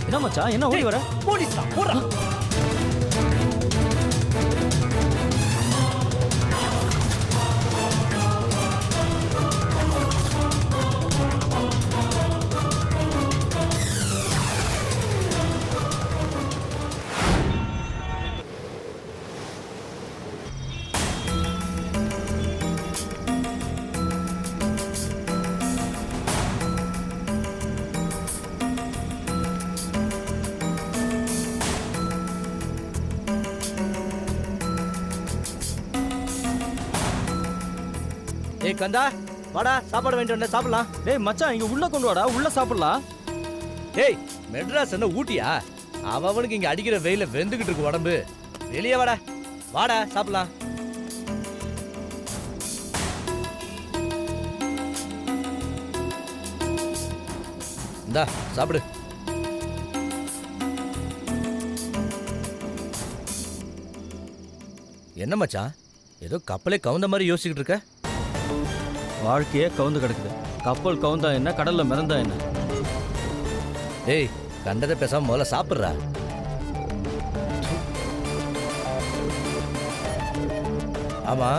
என்ன மச்சான், என்ன ஓடி வர? போலீஸ் தான் போறா. ஏய் கந்தா, வாடா, சாப்பாடு வாங்கிட்டு வந்தேன், சாப்பிடலாம். டேய் மச்சான், இங்க உள்ள கொண்டு வாடா, உள்ள சாப்பிடலாம். டேய் மெட்ராஸ் என்ன ஊட்டியா? அவனுக்கு இங்க அடிக்கிற வெயில வெந்துகிட்டு இருக்கு உடம்பு. வெளியே வாடா, வாடா சாப்பிடலாம். இந்தா சாப்பிடு. என்ன மச்சான், ஏதோ கப்பலே கவுந்த மாதிரி யோசிச்சுக்கிட்டு இருக்க? வாழ்க்கையே கவுந்து கிடக்குது. கப்பல் கவுந்தா என்ன, கடல்ல மிதந்தா என்ன? டேய் கண்டதை பேசாம முதல்ல சாப்பிட்றா. ஆமா,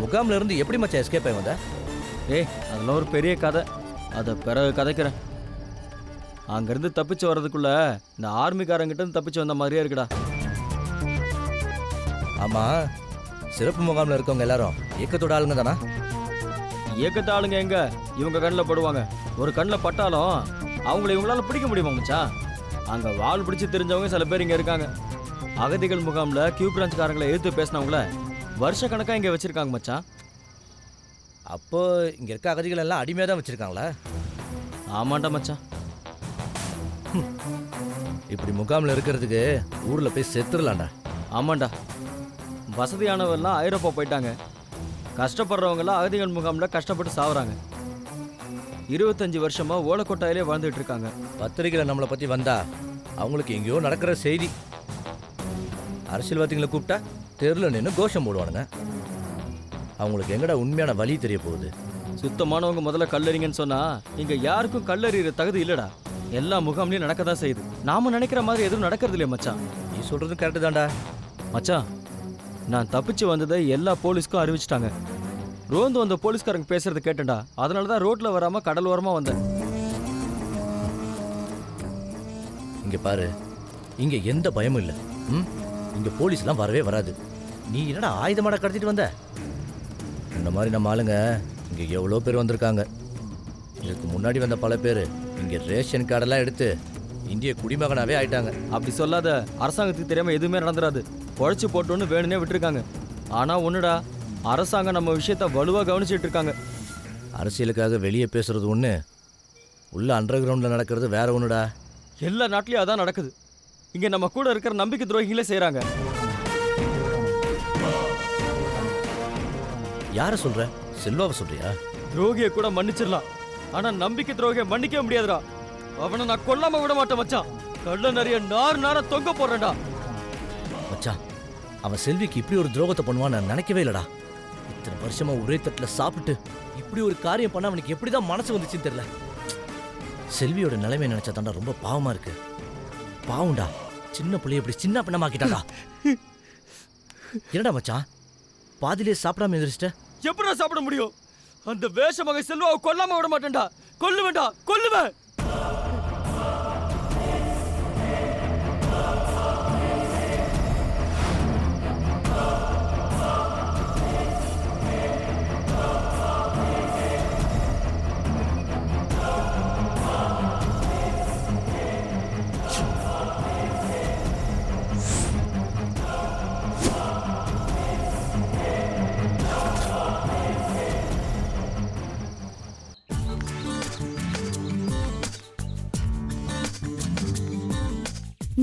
முகாம்ல இருந்து எப்படி மச்சான் எஸ்கேப் ஆகி வந்த? ஏய் அதெல்லாம் ஒரு பெரிய கதை, அதை பிறகு கதைக்கிறேன். அங்கிருந்து தப்பிச்சு வர்றதுக்குள்ள இந்த ஆர்மிக்காரங்கிட்ட இருந்து தப்பிச்சு வந்த மாதிரியே இருக்குடா. ஆமா, சிறப்பு முகாம்ல இருக்கவங்க எல்லாரும் இயக்கத்தோட ஆளுங்க தானா? இயக்கத்த ஆளுங்க எங்க இவங்க கண்ணில் படுவாங்க. ஒரு கண்ணில் பட்டாலும் அவங்கள இவங்களால பிடிக்க முடியுமா மச்சான்? அங்க வால் பிடிச்சி தெரிஞ்சவங்க சில பேர் இங்க இருக்காங்க. அகதிகள் முகாம்ல கியூ பிரான்ச்காரங்களை எதிர்த்து பேசினவங்கள வருஷ கணக்கா இங்க வச்சிருக்காங்க மச்சான். அப்போ இங்க இருக்க அகதிகள் எல்லாம் அடிமையா தான் வச்சிருக்காங்களா? ஆமாண்டா மச்சான். இப்படி முகாம்ல இருக்கிறதுக்கு ஊர்ல போய் செத்துடலாம்டா. ஆமாண்டா, வசதியானவெல்லாம் ஐரோப்பா போயிட்டாங்க. கஷ்டப்படுறவங்களாம் அகதிகள் முகாமில் கஷ்டப்பட்டு சாவுறாங்க. 25 வருஷமா ஓலக்கொட்டாயிலே வாழ்ந்துட்டு இருக்காங்க. பத்திரிகையில் நம்மளை பற்றி வந்தா அவங்களுக்கு எங்கேயோ நடக்கிற செய்தி. அரசியல்வாதிகளை கூப்பிட்டா தெருல நின்று கோஷம் போடுவானுங்க. அவங்களுக்கு எங்கடா உண்மையான வழி தெரிய போகுது? சுத்தமானவங்க முதல்ல கல்லறிங்கன்னு சொன்னா இங்க யாருக்கும் கல்லறிகிற தகுதி இல்லடா. எல்லா முகாம்லையும் நடக்க தான் செய்யுது. நாம நினைக்கிற மாதிரி எதுவும் நடக்கிறது இல்லையா மச்சான்? நீ சொல்றது கரெக்டு தான்டா மச்சான். நான் தப்பிச்சு வந்ததை எல்லா போலீஸ்க்கும் அறிவிச்சிட்டாங்க. ரோந்து வந்த போலீஸ்காரங்க பேசுறது கேட்டேன்டா. அதனால தான் ரோட்ல வராம கடல் ஓரமா வந்தேன். இங்க பாரு, இங்க எந்த பயமும் இல்லை. இங்க போலீஸ்லாம் வரவே வராது. நீ என்னடா ஆயுதமாட கடத்திட்டு வந்த? இந்த மாதிரி நம்ம ஆளுங்க இங்க எவ்வளோ பேர் வந்திருக்காங்க. இதுக்கு முன்னாடி வந்த பல பேர் இங்க ரேஷன் கார்டெல்லாம் எடுத்து இந்திய குடிமகனாவே ஆயிட்டாங்க. அப்படி சொல்லாத. அரசாங்கத்துக்கு தெரியாம எதுவுமே நடந்துராது. குழைச்சி போட்டோன்னு வேணுனே விட்டுருக்காங்க. ஆனா ஒண்ணுடா, அரசாங்கம் நம்ம விஷயத்த வலுவா கவனிச்சுட்டு இருக்காங்க. அரசியலுக்காக வெளியே பேசுறது ஒண்ணு, உள்ள அண்டர் கிரவுண்டில் நடக்கிறது வேற ஒன்றுடா. எல்லா நாட்டிலயும் அதான் நடக்குது. இங்க நம்ம கூட இருக்கிற நம்பிக்கை துரோகிகளே செய்றாங்க. யாரை சொல்ற? செல்வாவை சொல்றியா? துரோகியை கூட மன்னிச்சிடலாம், ஆனா நம்பிக்கை துரோகியை மன்னிக்க முடியாதுடா. அவனை நான் கொல்லாம விட மாட்டேன் மச்சான். கள்ள நிறைய நார தொங்க போடுறேன்டா. மச்சான், அவன் செல்விக்கு இப்படி ஒரு துரோகத்தை பண்ணுவான்னு நான் நினைக்கவே இல்லடா. இத்தனை வருஷமா ஒரே தட்டில் சாப்பிட்டு இப்படி ஒரு காரியம் பண்ண அவனுக்கு எப்படிதான் மனசு வந்துச்சுன்னு தெரியல. செல்வியோட நிலைமை நினைச்சா தாண்டா ரொம்ப பாவமா இருக்கு. பாவம்டா, சின்ன பிள்ளைய இப்படி சின்ன பின்னமாக்கிட்டாடா. என்னடா மச்சான், பாதிலே சாப்பிடாம எந்திரிச்சிட்ட? எப்படா சாப்பிட முடியும்? அந்த வேஷ மகை செல்வாவை கொல்லாம விட மாட்டேன்டா. கொல்லுவேன்டா, கொல்லுவேன்.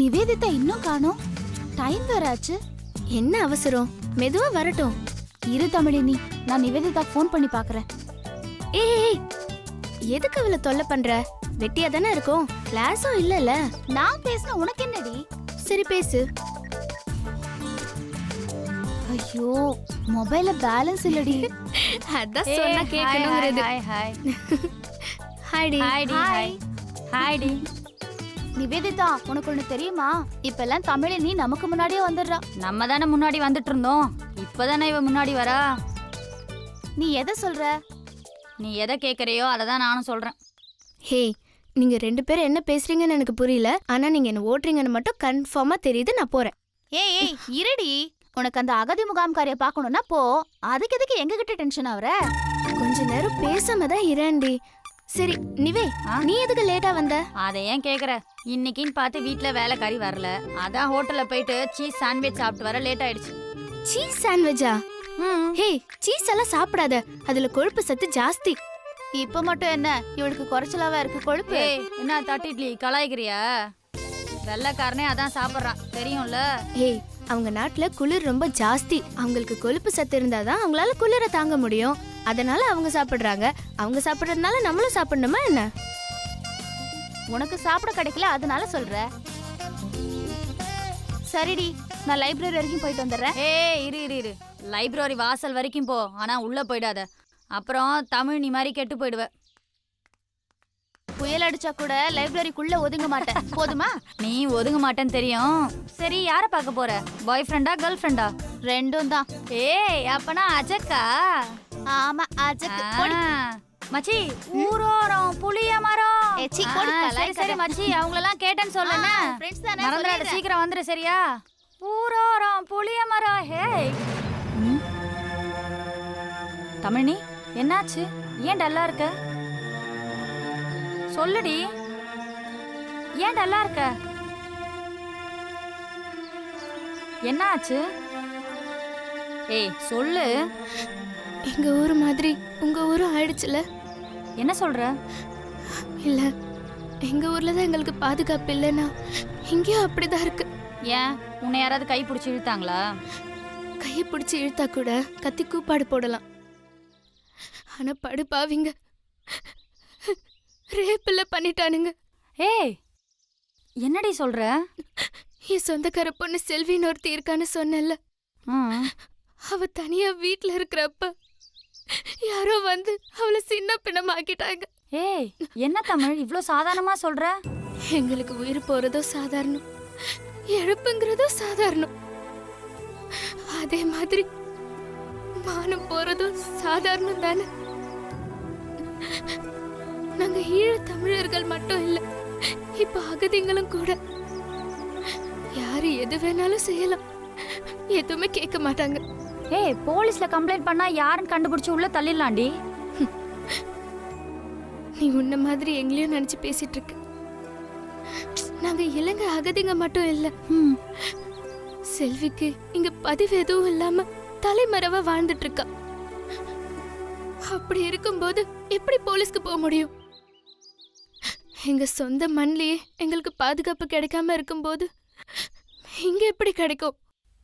நிவேதிதா இன்னும் காணோம். டைம் வேற ஆச்சு. என்ன அவசரம்? மெதுவா வரட்டும். இரு தமிழினி, நான் நிவேதிதா ஃபோன் பண்ணி பார்க்கறேன். ஏய், எதுக்கு அவளை தொல்லை பண்ற? வெட்டியா தானே இருக்கும், கிளாஸும் இல்லல. நான் பேசின உனக்கு என்னடி? சரி பேசு. ஐயோ, மொபைல்ல பேலன்ஸ் இல்லடி. அதான் சொன்னா கேட்கணும்ங்கிறது. ஹாய் ஹாய்டி. ஹாய் ஹாய்டி. நிவேதிதா, உனக்கு ஒண்ணு தெரியுமா? இப்பெல்லாம் தமிழினி நமக்கு முன்னாடியே வந்துடுறா. நம்ம தானே முன்னாடி வந்துட்டு இருந்தோம், இப்பதானே இவ முன்னாடி வரா. நீ எதை சொல்ற? நீ எதை கேக்குறியோ அதை தான் நானும் சொல்றேன். ஹே, நீங்க 2 பேரும் என்ன பேசுறீங்கன்னு எனக்கு புரியல. ஆனா நீங்க என்ன ஓட்டுறீங்கன்னு மட்டும் கன்ஃபார்மா தெரியுது. நான் போறேன். ஏய் இருடி, உனக்கு அந்த அகதி முகாம்காரிய பார்க்கணும்னா போ. அதுக்கு எதுக்கு எங்க கிட்ட டென்ஷன் ஆவற? கொஞ்ச நேரம் பேசாம தான் இரண்டி. சரி நிவே, நீ எதுக்கு லேட்டா வந்த? அதை ஏன் கேக்குற? இன்னைக்குன்னு பார்த்து வீட்டுல வேலைக்காரி வரல, அதான் ஹோட்டல்ல போயிட்டு சீஸ் சாண்ட்விச் சாப்பிட்டு வர லேட் ஆயிடுச்சு. சீஸ் சாண்ட்விச்சா? ஹே, சீஸ் எல்லாம் சாப்பிடாத, அதுல கொழுப்பு சத்து ஜாஸ்தி. இப்ப மட்டும் என்ன இவளுக்கு குறைச்சலாவா இருக்கு கொழுப்பு? ஏய், என்ன தட்டு இட்லி கலாய்க்கிறியா? வெள்ளைக்காரனே அதான் சாப்பிட்றான், தெரியும்ல. ஹே, அவங்க நாட்டுல குளிர் ரொம்ப ஜாஸ்தி. அவங்களுக்கு கொழுப்பு சத்து இருந்தாதான் அவங்களால குளிர தாங்க முடியும். அதனால அவங்க சாப்பிடுறாங்க. அவங்க சாப்பிடுறதுனால நம்மளும் சாப்பிடணுமா என்ன? உனக்கு சாப்பிட கிடைக்கல அதனால சொல்ற. சரிடி, நான் லைப்ரரி வரைக்கும் போயிட்டு வந்துடுறேன். ஏய் இரு இரு இரு, லைப்ரரி வாசல் வரைக்கும் போ, ஆனா உள்ள போயிடாத, அப்புறம் தமிழ் நீ மாதிரி கெட்டு போயிடுவ. புயல் அடிச்சா கூட லைப்ரரிக்குள்ள ஒதுங்க மாட்டேன், போதுமா? நீ ஒதுங்க மாட்டேன்னு தெரியும். சரி, யாரை பார்க்க போற? பாய் ஃப்ரெண்டா கேர்ள் ஃப்ரெண்டா? ரெண்டும் தான். ஏய், அப்பனா அஜக்கா? ஆமா அஜக்கு. போடி. மச்சி, ஊரோரம் புளிய மரம். ஏ, சீ, போடி, சரி கலாய்க்காத. சரி மச்சி, அவங்களெல்லாம் கேட்டேன்னு சொல்லுண்ணே. ஃப்ரெண்ட்ஸ் தானே, மறந்துடாத, சொல்லிடுறேன். சீக்கிரம் வந்துரு சரியா? ஊரோரம் புளிய மரம். ஹேய் தமிழ்னி, என்னாச்சு? ஏன் டல்லா இருக்க? சொல்லுடி, ஏன் டல்லா இருக்க? என்னாச்சு? ஏய் சொல்லு. எங்க ஊரு மாதிரி உங்க ஊரும் ஆயிடுச்சுல. என்ன சொல்ற? இல்ல, எங்க ஊர்ல தான் எங்களுக்கு பாதுகாப்பு இல்லைன்னா இங்கேயும் அப்படிதான் இருக்கு. ஏன், உன்னை யாராவது கை பிடிச்சி இழுத்தாங்களா? கையை பிடிச்சி இழுத்தா கூட கத்தி கூப்பாடு போடலாம். ஆனா படுப்பாவிங்க ரேப்பில்ல பண்ணிட்டானுங்க. ஏய், என்னடி சொல்ற? என் சொந்தக்கார பொண்ணு செல்வின்னு ஒருத்தி இருக்கான்னு சொன்னல, அவ தனியா வீட்டுல இருக்கிறப்ப யாரோ வந்து அவளை சின்ன பின்னமாக்கிட்டாங்க. ஏய், என்ன தமிழ் இவ்ளோ சாதாரணமா சொல்ற? எங்களுக்கு உயிர் போறதோ சாதாரணம், இழப்புங்கிறதோ சாதாரணம். அதே மாதிரி மானம் போறதும் சாதாரணம் தானே. நாங்க ஈழ தமிழர்கள் மட்டும் இல்ல, இப்ப அகதிங்களும் கூட. யாரு எது வேணாலும் செய்யலாம், எதுவுமே கேட்க மாட்டாங்க. ஏய், போலீஸ்ல கம்ப்ளைண்ட் பண்ணா யாருன்னு கண்டுபிடிச்சு உள்ள தள்ளிடலாண்டி. நீ உன்ன மாதிரி எங்களையும் நினைச்சு பேசிட்டு இருக்க. நாங்க இலங்கை அகதிங்க மட்டும் இல்ல, செல்விக்கு இங்க பதிவு எதுவும் இல்லாம தலைமறைவா வாழ்ந்துட்டு இருக்கா. அப்படி இருக்கும்போது எப்படி போலீஸ்க்கு போக முடியும்? எங்க சொந்த மண்ணிலேயே எங்களுக்கு பாதுகாப்பு கிடைக்காம இருக்கும்போது இங்க எப்படி கிடைக்கும்?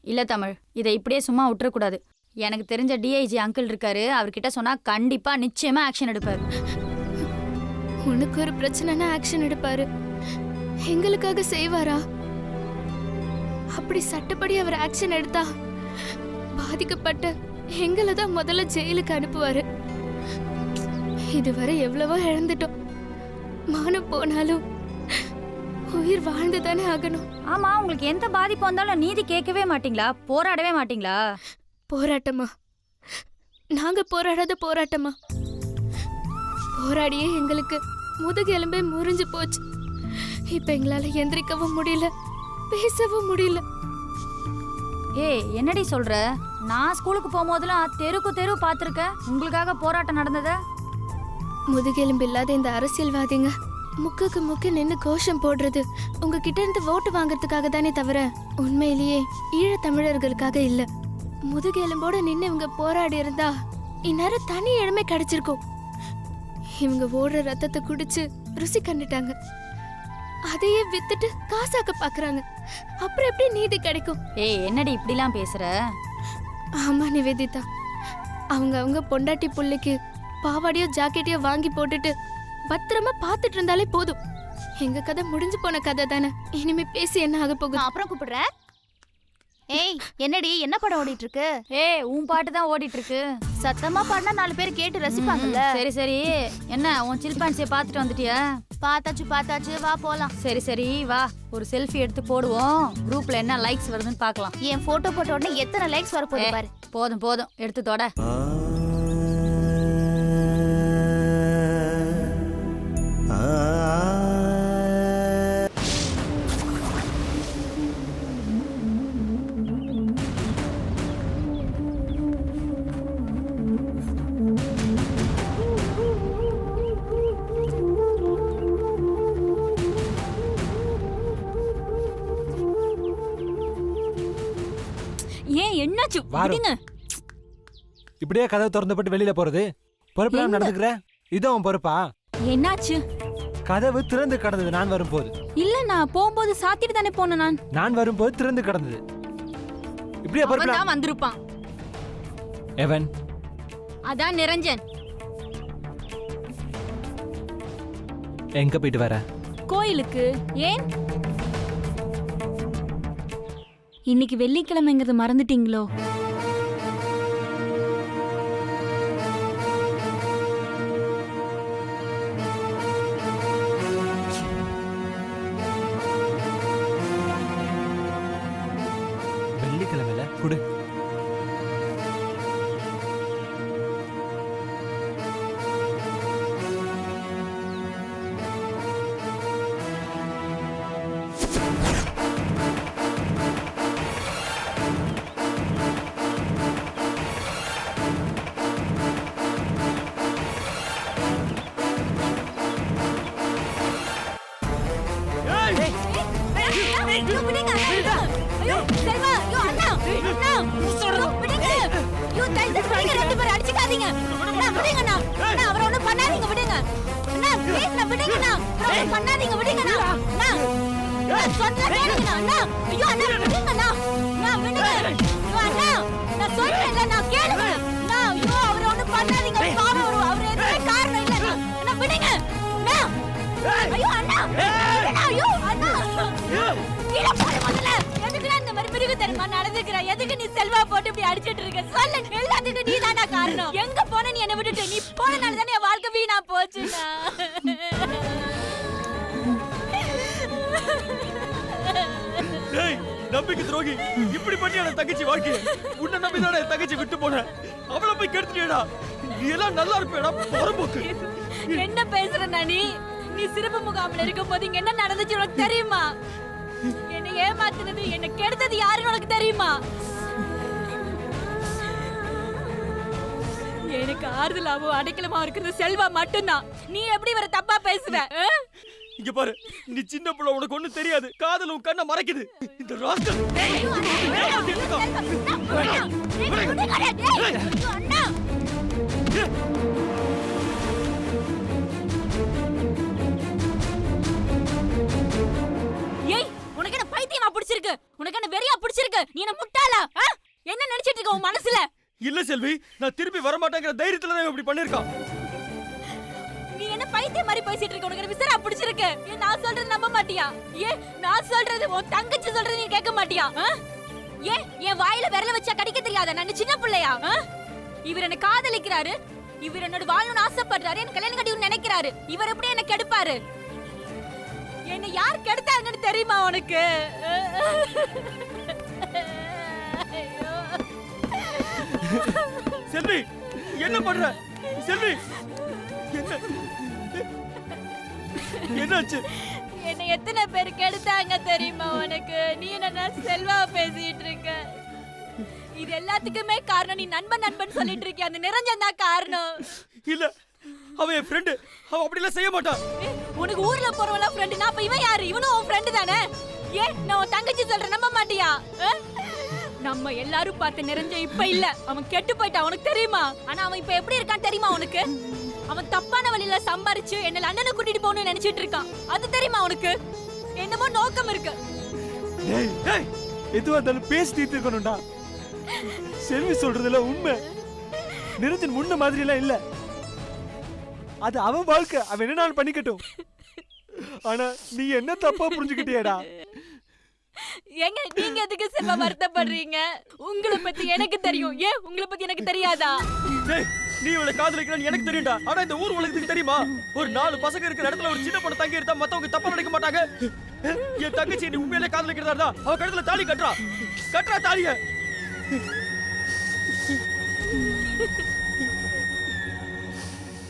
இல்ல தமிழ், இதை இப்படியே சும்மா விட்டுறக்கூடாது. எனக்கு தெரிஞ்ச டிஐஜி அங்கிள் இருக்காரு, அவர்கிட்ட சொன்னா கண்டிப்பா நிச்சயமா ஆக்ஷன் எடுப்பாரு. உனக்கு ஒரு பிரச்சனைனா ஆக்ஷன் எடுப்பாரு, எங்களுக்காக செய்வாரா? அப்படி சட்டப்படி அவர் ஆக்ஷன் எடுத்தா பாதிக்கப்பட்ட எங்களை தான் முதல்ல ஜெயிலுக்கு அனுப்புவாரு. இதுவரை எவ்வளவோ இழந்துட்டோம். மானம் போனாலும் உயிர் வாழ்ந்துதானே ஆகணும். ஆமா, உங்களுக்கு எந்த பாதிப்பு வந்தாலும் நீதி கேட்கவே மாட்டீங்களா? போராடவே மாட்டீங்களா? போராட்டமா? நாங்க போராடாத போராட்டமா? போராடியே எங்களுக்கு முதுகெலும்பே முறிஞ்சு போச்சு. இப்ப எங்களால எந்திரிக்கவும் முடியல, பேசவும் முடியல. ஏய், என்னடி சொல்ற? நான் ஸ்கூலுக்கு போகும்போதெல்லாம் தெருக்கு தெரு பார்த்துருக்கேன் உங்களுக்காக போராட்டம் நடந்தத. முதுகெலும்பு இல்லாத இந்த அரசியல்வாதிங்க முக்குக்கு முக்கு நின்னு கோஷம் போடுறது உங்ககிட்ட இருந்து ஓட்டு வாங்கறதுக்காக தானே தவிர உண்மையிலேயே ஈழத் தமிழர்களுக்காக இல்ல. முதுகெலும்போட நின்னு இவங்க போராடி இருந்தா இந்நேரம் தனி இடமே கிடைச்சிருக்கும். இவங்க ஓடுற ரத்தத்தை குடிச்சு ருசி கண்டுட்டாங்க, அதையே வித்துட்டு காசாக்க பாக்குறாங்க. அப்புறம் எப்படி நீதி கிடைக்கும்? ஏய், என்னடி இப்படிலாம் பேசுற? ஆமா நிவேதிதா, அவங்க பொண்டாட்டி புள்ளைக்கு பாவாடியோ ஜாக்கெட்டையோ வாங்கி போட்டுட்டு பத்திரமா பாத்துட்டு இருந்தாலே போதும். எங்க கதை முடிஞ்சு போன கதை தானே, இனிமே பேசி என்ன ஆக போகுது? அப்புறம் கூப்பிடுறேன். ஏய், என்னடி என்ன படம் ஓடிட்டு இருக்கு? ஏய், உன் பாட்டு தான் ஓடிட்டு இருக்கு. சத்தமா பாடினா 4 பேர் கேட்டு ரசிப்பாங்கல்ல. சரி சரி, என்ன உன் சில்பான்சியை பார்த்துட்டு வந்துட்டியா? பார்த்தாச்சு, வா போலாம். சரி சரி வா, ஒரு செல்ஃபி எடுத்து போடுவோம். குரூப்ல என்ன லைக்ஸ் வருதுன்னு பார்க்கலாம். என் போட்டோ போட்ட உடனே எத்தனை லைக்ஸ் வர போகுது பாரு. போதும் போதும், எடுத்து தொட. ஏன் என்னாச்சு? விடுங்க. இப்படியே கதவு திறந்து போட்டு வெளியில போறது பொறுப்பெல்லாம் நடந்துக்கிற? இதுவும் உன் பொறுப்பா? என்னாச்சு? கதவு திறந்து கிடந்தது நான் வரும்போது. இல்ல, நான் போகும்போது சாத்திட்டு தானே போனேன். நான் வரும்போது திறந்து கிடந்தது. இப்படியே பொறுப்பெல்லாம் அவன் தான் வந்திருப்பான். எவன்? அதான் நிரஞ்சன். எங்க போயிட்டு வர? கோயிலுக்கு. ஏன்? இன்னைக்கு வெள்ளிக்கிழமைங்கிறது மறந்துட்டீங்களோ? வெள்ளிக்கிழமையில குடு. எதுக்கு நீ செல்வா போட்டு இப்படி அடிச்சிட்டு இருக்க? சொல்ல, எல்லாத்துக்கும் நீ தானா காரணம். எங்க போன நீ என்ன விட்டுட்டு? நீ போனனால தானே என் வாழ்க்கை வீணா போச்சுனா. டேய், நம்பிக்கை துரோகி, இப்படி பண்ணி என் தங்கச்சி வாழ்க்கை. உன்னை நம்பி தானே என் தங்கச்சி விட்டு போன. அவளை போய் கெடுத்துட்டியடா. நீ எல்லாம் நல்லா இருப்பேடா, பொறுப்புக்கு. என்ன பேசுற நானி? நீ சிறப்பு முகாமில் இருக்கும் போது இங்க என்ன நடந்துச்சு உனக்கு தெரியுமா? என்னை ஏமாத்துனது, என்ன கெடுத்தது யாருன்னு உனக்கு தெரியுமா? எனக்கு ஆறுதலாவும் அடைக்கலமா இருக்கிறது செல்வா மட்டும்தான். நீ எப்படி வர தப்பா பேசுற? இங்க பாரு, நீ சின்ன பிள்ளை, உனக்கு ஒண்ணும் தெரியாது. காதல் உன் கண்ணை மறைக்குது. இந்த ராஸ்கல் நீ என்ன முட்டாளா? என்ன நினைச்சிட்டு இருக்க உன் மனசுல? இல்ல செல்வி, நான் திருப்பி வர மாட்டேங்கிற தைரியத்துல தான் இப்படி பண்ணிருக்கான். நீ என்ன பைத்தியம் மாதிரி பேசிட்டு இருக்க? உனக்கு விசாரா பிடிச்சிருக்கு. ஏன் நான் சொல்றது நம்ப மாட்டியா? ஏன் நான் சொல்றது உன் தங்கச்சி சொல்றது நீ கேட்க மாட்டியா? ஏன் என் வாயில விரல வச்சா கடிக்க தெரியாத? நான் சின்ன பிள்ளையா? இவர் என்ன காதலிக்கிறாரு, இவர் என்னோட வாழணும்னு ஆசைப்படுறாரு, என்ன கல்யாணம் கட்டி நினைக்கிறாரு. இவர் எப்படி என்ன கெடுப்பாரு? என்ன யார் கெடுத்தாங்கன்னு தெரியுமா உனக்கு? செல்வி, என்ன பண்ற? செல்வி, என்னாச்சு? என்ன எத்தனை பேர் கெடுத்தாங்க தெரியுமா உனக்கு? நீ என்ன செல்வா பேசிட்டு இருக்க? இது எல்லாத்துக்குமே காரணம் நீ நண்பன் நண்பன் சொல்லிட்டு இருக்கிய அந்த நிரஞ்சன் தான் காரணம். இல்ல, அவன் என் ஃப்ரெண்டு. அவன் அப்படி எல்லாம் செய்ய மாட்டான். உனக்கு ஊர்ல போறவளா ஃப்ரெண்ட்? நான் அப்ப இவன் யாரு? இவனும் உன் ஃப்ரெண்டு தானே? ஏன் நான் உன் தங்கச்சி சொல்றேன் நம்ப மாட்டியா? நம்ம எல்லாரும் பார்த்து நிரஞ்சன் இப்ப இல்ல, அவன் கெட்டு போயிட்டான். உனக்கு தெரியுமா? ஆனா அவன் இப்ப எப்படி இருக்கான்னு தெரியுமா உனக்கு? அவன் தப்பான வழியில சம்பாரிச்சு என்ன லண்டனை கூட்டிட்டு போகணும்னு நினைச்சிட்டு இருக்கான். அது தெரியுமா உனக்கு? என்னமோ நோக்கம் இருக்கு. எதுவா இருந்தாலும் பேசி தீர்த்து இருக்கணும்டா. செல்வி சொல்றதுல உண்மை. நிரஞ்சன் முன்ன மாதிரி எல்லாம் இல்ல. அது அவன் வாழ்க்கை, அவன் என்ன நாள் பண்ணிக்கட்டும். ஆனா நீ என்ன தப்பா புரிஞ்சுக்கிட்டியடா? ஏங்க நீங்க எதுக்கு செல்வா வருத்தப்படுறீங்க? உங்களை பத்தி எனக்கு தெரியும். ஏன் உங்களை பத்தி எனக்கு தெரியாதா? நீ இவளை காதலிக்கிறன்னு எனக்கு தெரியும்டா. ஆனா இந்த ஊர் உலகத்துக்கு தெரியுமா? ஒரு 4 பசங்க இருக்கிற இடத்துல ஒரு சின்ன பொண்ணு தங்கி இருந்தா மத்தவங்க தப்பா நினைக்க மாட்டாங்க. என் தங்கச்சி நீ உண்மையிலே காதலிக்கிறதா இருந்தா அவ கழுத்துல தாலி கட்டுறா தாலிய.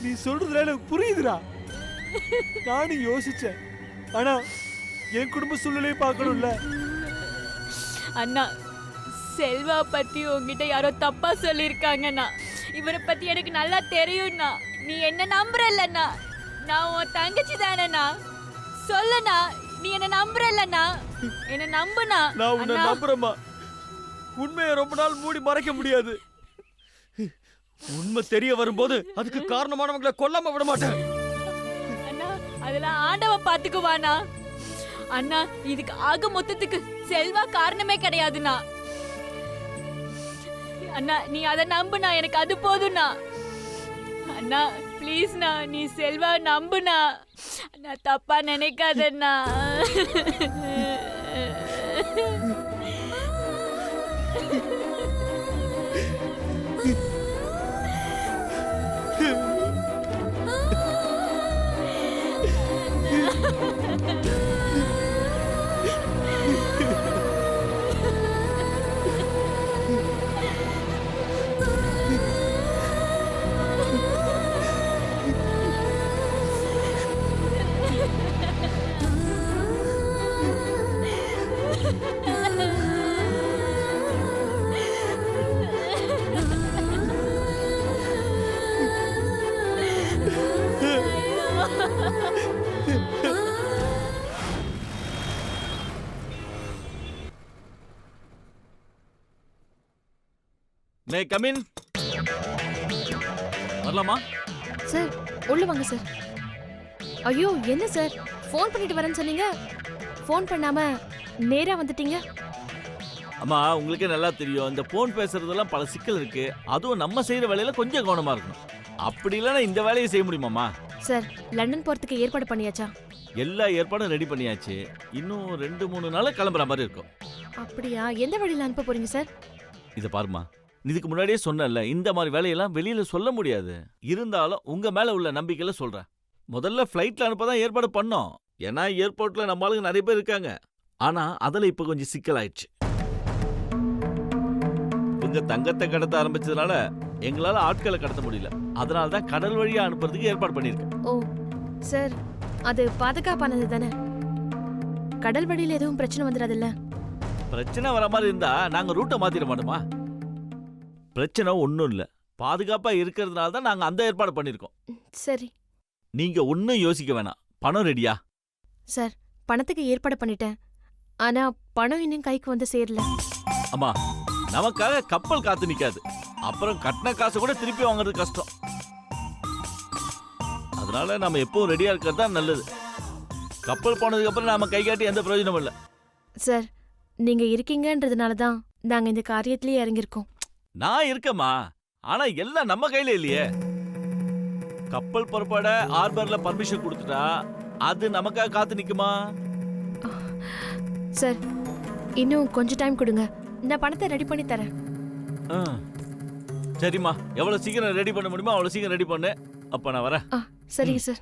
நீ சொல்றதுல எனக்கு புரியுதுடா. நானும் யோசிச்சேன். ஆனா என் குடும்ப சூழ்நிலையை பார்க்கணும்ல. அண்ணா, செல்வா பத்தி உங்ககிட்ட யாரோ தப்பா சொல்லிருக்காங்கண்ணா. இவரை பத்தி எனக்கு நல்லா தெரியும்ண்ணா. நீ என்ன நம்புறல்லண்ணா? நான் உன் தங்கச்சி தானேண்ணா. சொல்லுண்ணா, நீ என்ன நம்புறல்லண்ணா? என்ன நம்புனா? நான் உன்னை நம்புறேம்மா. உண்மையை ரொம்ப நாள் மூடி மறைக்க முடியாது. உண்மை தெரிய வரும்போது அதுக்கு காரணமானவங்களை கொல்லாம விட மாட்டேன். அண்ணா, அதெல்லாம் ஆண்டவன் பாத்துக்குவானா? அண்ணா, இதுக்கு ஆக மொத்தத்துக்கு செல்வா காரணமே கிடையாதுண்ணா. அண்ணா, நீ அதை நம்புனா, எனக்கு அது போதும்ண்ணா. அண்ணா ப்ளீஸ்ண்ணா, நீ செல்வா நம்புனா. அண்ணா தப்பா நினைக்காதண்ணா. May come in. வரலாமா? சார் உள்ள வாங்க சார். ஐயோ என்ன சார், ஃபோன் பண்ணிட்டு வரேன்னு சொன்னீங்க, ஃபோன் பண்ணாம நேரா வந்துட்டீங்க. அம்மா, உங்களுக்கே நல்லா தெரியும் இந்த போன் பேசுறதெல்லாம் பல சிக்கல் இருக்கு. அதுவும் நம்ம செய்யற வேலையில கொஞ்சம் கவனமா இருக்கணும். அப்படி இல்லைன்னா இந்த வேலையை செய்ய முடியுமாம்மா? சார் லண்டன் போறதுக்கு ஏற்பாடு பண்ணியாச்சா? எல்லா ஏற்பாடும் ரெடி பண்ணியாச்சு. இன்னும் 2-3 நாள் கிளம்புற மாதிரி இருக்கும். அப்படியா? எந்த வழியில அனுப்ப போறீங்க சார்? இதை பாருமா, இதுக்கு முன்னாடியே சொன்னேன்ல, இந்த மாதிரி வேலையெல்லாம் வெளியில சொல்ல முடியாது. இருந்தாலும் உங்க மேல உள்ள நம்பிக்கையில சொல்றேன். முதல்ல ஃப்ளைட்ல அனுப்பதான் ஏற்பாடு பண்ணோம். ஏன்னா ஏர்போர்ட்ல நம்ம ஆளுங்க நிறைய பேர் இருக்காங்க. ஆனா அதுல இப்ப கொஞ்சம் சிக்கல் ஆயிடுச்சு. இவங்க தங்கத்தை கடத்த ஆரம்பிச்சதுனால எங்களால ஆட்களை கடத்த முடியல. அதனால தான் கடல் வழியா அனுப்புறதுக்கு ஏற்பாடு பண்ணிருக்கேன். ஓ சார், அது பாதுகாப்பானது தானே? கடல் வழியில எதுவும் பிரச்சனை வந்துடாதுல்ல? பிரச்சனை வர மாதிரி இருந்தா நாங்க ரூட்டை மாத்திட மாட்டோமா? பிரச்சனை ஒன்றும் இல்லை. பாதுகாப்பா இருக்கிறதுனால தான் நாங்க அந்த ஏற்பாடு பண்ணிருக்கோம். சரி. நீங்க ஒன்னும் யோசிக்க வேணாம். பணம் ரெடியா? சார் பணத்துக்கு ஏற்பாடு பண்ணிட்டேன். ஆனா பணம் இன்னும் கைக்கு வந்து சேரல. அம்மா, நமக்காக கப்பல் காத்து நிக்காது. அப்புறம் கட்டின காசு கூட திருப்பி வாங்குறது கஷ்டம். அதனால நம்ம எப்பவும் ரெடியா இருக்கிறது தான் நல்லது. கப்பல் போனதுக்கு அப்புறம் நாம கை காட்டி எந்த பிரயோஜனமும் இல்லை. சார் நீங்க இருக்கீங்கன்றதுனால தான் நாங்க இந்த காரியத்திலேயே இறங்கியிருக்கோம். நான் இருக்கேம்மா, ஆனா எல்லாம் நம்ம கையில இல்லையே. கப்பல் புறப்பட ஹார்பர்ல பர்மிஷன் கொடுத்துட்டா அது நமக்காக காத்து நிக்குமா? சார், இன்னும் கொஞ்சம் டைம் கொடுங்க, நான் பணத்தை ரெடி பண்ணி தரேன். ஆ. சரிம்மா, எவ்வளவு சீக்கிரம் ரெடி பண்ண முடியுமோ அவ்வளவு சீக்கிரம் ரெடி பண்ணு. அப்ப நான் வரேன். சரிங்க சார்.